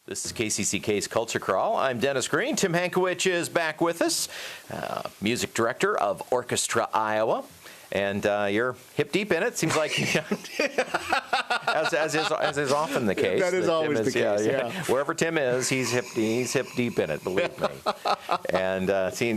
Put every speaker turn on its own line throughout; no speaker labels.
This is KCCK's Culture Crawl. I'm Dennis Green. Tim Hankewich is back with us, music director of Orchestra Iowa. And you're hip deep in it. Seems like, as is often the case.
That is always the case. Yeah.
Wherever Tim is, he's hip deep in it. Believe me. And seeing,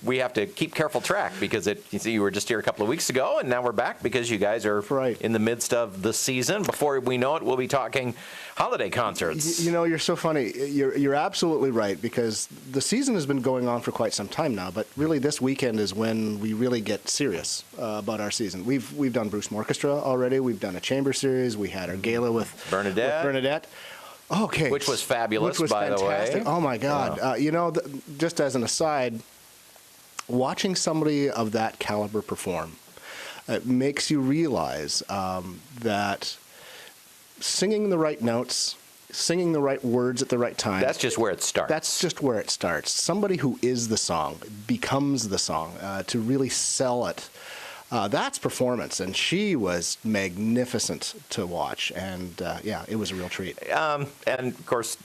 we have to keep careful track because you were just here a couple of weeks ago, and now we're back because you guys are in the midst of the season. Before we know it, we'll be talking holiday concerts.
You're so funny. You're absolutely right, because the season has been going on for quite some time now, but really this weekend is when we really get serious about our season. We've done Bruce Orchestra already. We've done a chamber series. We had our gala with Bernadette. Okay.
Which was fabulous, by
fantastic.
the way.
Oh, my God.
Yeah.
Just as an aside, watching somebody of that caliber perform, it makes you realize that singing the right notes, singing the right words at the right time.
That's just where it starts.
That's just where it starts. Somebody who is the song becomes the song. To really sell it, that's performance. And she was magnificent to watch. And, it was a real treat.
And, of course,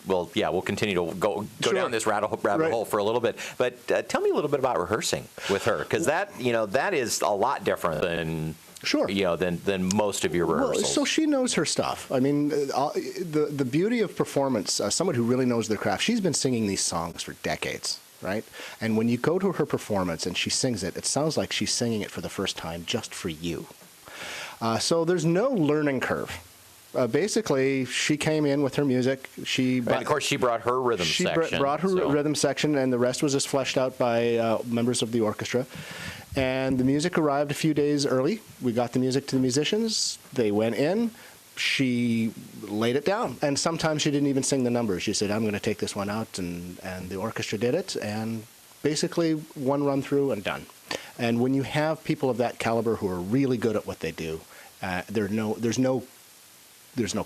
we'll continue to go down this rabbit hole for a little bit. But tell me a little bit about rehearsing with her, because that is a lot different than...
Sure.
Than most of your rehearsals.
Well, so she knows her stuff. I mean, the beauty of performance, someone who really knows their craft, she's been singing these songs for decades, right? And when you go to her performance and she sings it, it sounds like she's singing it for the first time just for you. So there's no learning curve. Basically, she came in with her music.
And of course, she brought her rhythm section.
She brought her rhythm section, and the rest was just fleshed out by members of the orchestra. And the music arrived a few days early. We got the music to the musicians. They went in. She laid it down. And sometimes she didn't even sing the numbers. She said, I'm going to take this one out. And the orchestra did it. And basically, one run through and done. And when you have people of that caliber who are really good at what they do, there's no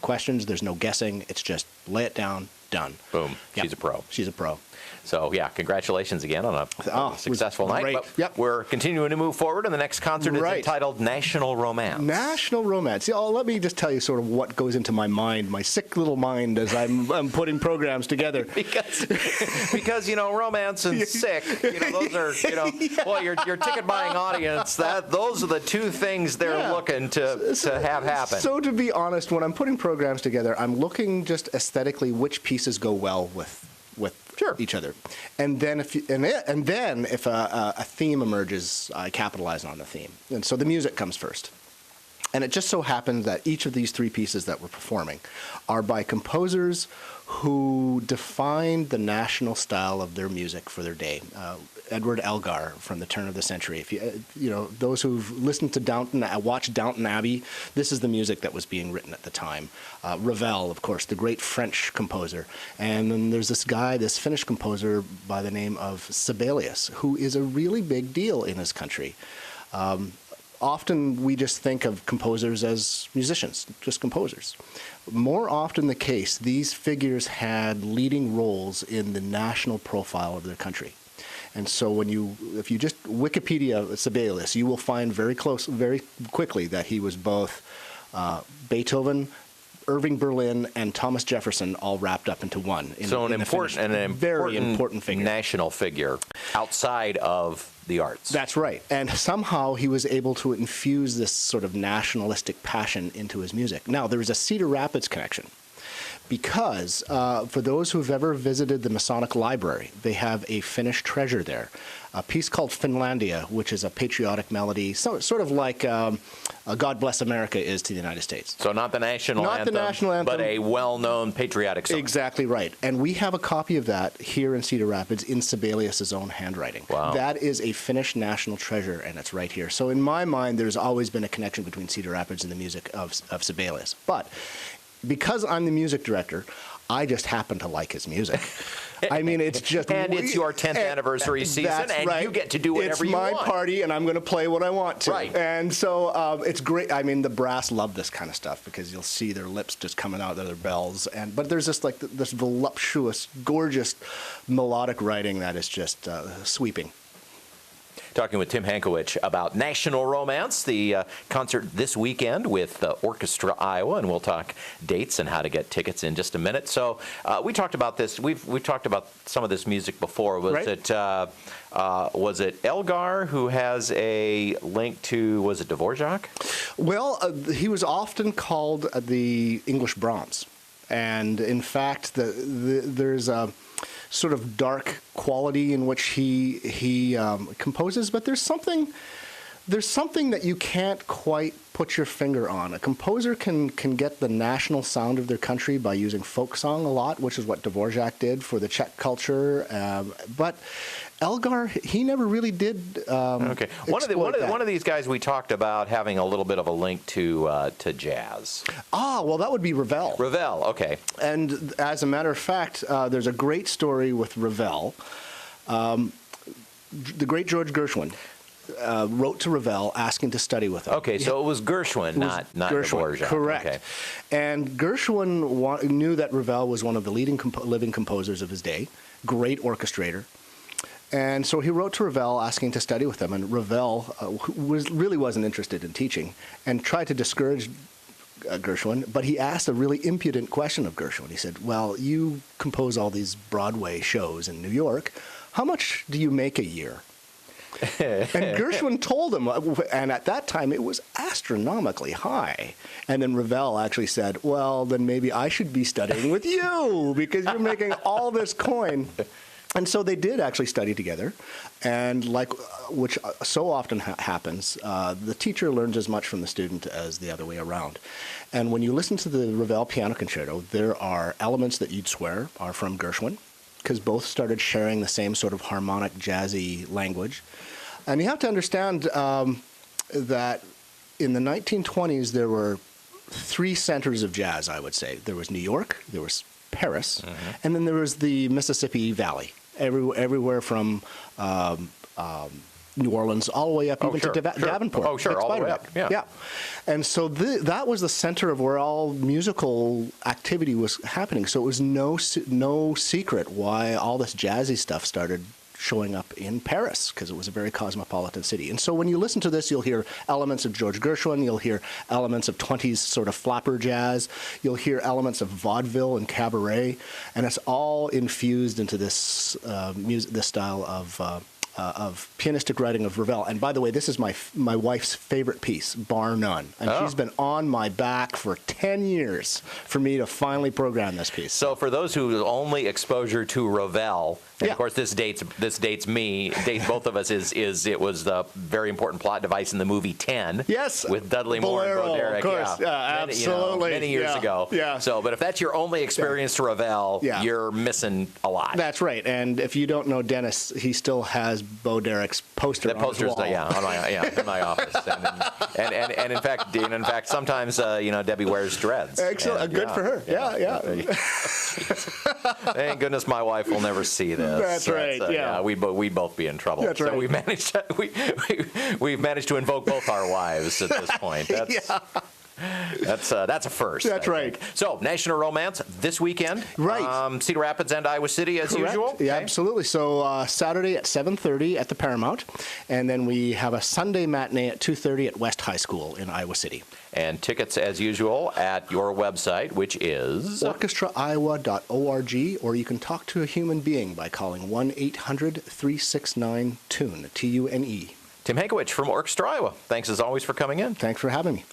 questions. There's no guessing. It's just lay it down, done.
Boom. Yep. She's a pro.
She's a pro.
So, congratulations again on a successful night. But we're continuing to move forward, and the next concert is entitled National Romance.
National Romance. Let me just tell you sort of what goes into my mind, my sick little mind, as I'm putting programs together.
because romance and sick, those are, your ticket buying audience, those are the two things they're looking to have happen.
So to be honest, when I'm putting programs together, I'm looking just aesthetically which pieces go well with each other, and then if a theme emerges, I capitalize on the theme, and so the music comes first. And it just so happens that each of these three pieces that we're performing are by composers who defined the national style of their music for their day. Edward Elgar from the turn of the century. If those who've listened to watched Downton Abbey, this is the music that was being written at the time. Ravel, of course, the great French composer. And then there's this Finnish composer by the name of Sibelius, who is a really big deal in this country. Often we just think of composers as musicians, just composers. More often the case, these figures had leading roles in the national profile of their country. And so if you just Wikipedia Sibelius, you will find very quickly that he was both Beethoven, Irving Berlin, and Thomas Jefferson all wrapped up into one.
Very important
figure.
National figure outside of the arts.
That's right. And somehow he was able to infuse this sort of nationalistic passion into his music. Now, there is a Cedar Rapids connection, because for those who've ever visited the Masonic Library, they have a Finnish treasure there, a piece called Finlandia, which is a patriotic melody, sort of like God Bless America is to the United States.
So not the national anthem, but a well-known patriotic song.
Exactly right. And we have a copy of that here in Cedar Rapids in Sibelius' own handwriting.
Wow.
That is a Finnish national treasure, and it's right here. So in my mind, there's always been a connection between Cedar Rapids and the music of Sibelius. But because I'm the music director, I just happen to like his music. I mean, it's just...
and it's your 10th anniversary season, and you get to do whatever you want.
It's my party, and I'm going to play what I want to.
Right.
And so it's great. I mean, the brass love this kind of stuff, because you'll see their lips just coming out of their bells. But there's just like this voluptuous, gorgeous melodic writing that is just sweeping.
Talking with Tim Hankewich about National Romance, the concert this weekend with Orchestra Iowa, and we'll talk dates and how to get tickets in just a minute. So we talked about this. We've talked about some of this music before. Was it Elgar who has a link to, was it Dvorak?
Well, he was often called the English Brahms. And in fact, there's a sort of dark quality in which he composes, but there's something that you can't quite put your finger on. A composer can get the national sound of their country by using folk song a lot, which is what Dvorak did for the Czech culture. But Elgar, he never really did.
Okay, one of these guys we talked about having a little bit of a link to jazz.
Ah, well, that would be Ravel.
Ravel, okay.
And as a matter of fact, there's a great story with Ravel. The great George Gershwin wrote to Ravel asking to study with him.
Okay, so it was Gershwin, not Dvorak.
Correct.
Okay.
And Gershwin knew that Ravel was one of the leading living composers of his day, great orchestrator. And so he wrote to Ravel asking to study with him, and Ravel really wasn't interested in teaching and tried to discourage Gershwin, but he asked a really impudent question of Gershwin. He said, well, you compose all these Broadway shows in New York. How much do you make a year? And Gershwin told him, and at that time it was astronomically high. And then Ravel actually said, well, then maybe I should be studying with you because you're making all this coin. And so they did actually study together, and which so often happens, the teacher learns as much from the student as the other way around. And when you listen to the Ravel Piano Concerto, there are elements that you'd swear are from Gershwin, because both started sharing the same sort of harmonic, jazzy language. And you have to understand that in the 1920s, there were three centers of jazz, I would say. There was New York, there was Paris, and then there was the Mississippi Valley, everywhere from New Orleans all the way up even to Davenport.
Oh, sure, all the way up. Yeah.
And so that was the center of where all musical activity was happening. So it was no secret why all this jazzy stuff started showing up in Paris, because it was a very cosmopolitan city. And so when you listen to this, you'll hear elements of George Gershwin, you'll hear elements of 20s sort of flapper jazz, you'll hear elements of vaudeville and cabaret, and it's all infused into this this style of pianistic writing of Ravel. And by the way, this is my wife's favorite piece, bar none. And she's been on my back for 10 years for me to finally program this piece.
So for those who only exposure to Ravel, and of course this dates both of us, it was the very important plot device in the movie 10.
Yes.
With Dudley Moore and Bo Derek.
Of course. Yeah, absolutely.
Many years ago.
Yeah.
So, but if that's your only experience to Ravel, you're missing a lot.
That's right. And if you don't know Dennis, he still has Bo Derek's poster on his wall.
In my office. And in fact, sometimes Debbie wears dreads.
Excellent. Good for her. Yeah.
Thank goodness my wife will never see this.
That's right.
We'd both be in trouble.
That's right.
We've managed to invoke both our wives at this point. That's a first.
That's right.
So, National Romance this weekend.
Right.
Cedar Rapids and Iowa City as usual.
Yeah, absolutely. So Saturday at 7:30 at the Paramount, and then we have a Sunday matinee at 2:30 at West High School in Iowa City.
And tickets as usual at your website, which is
orchestraiowa.org, or you can talk to a human being by calling 1-800-369-TUNE, TUNE.
Tim Hankewich from Orchestra Iowa. Thanks as always for coming in.
Thanks for having me.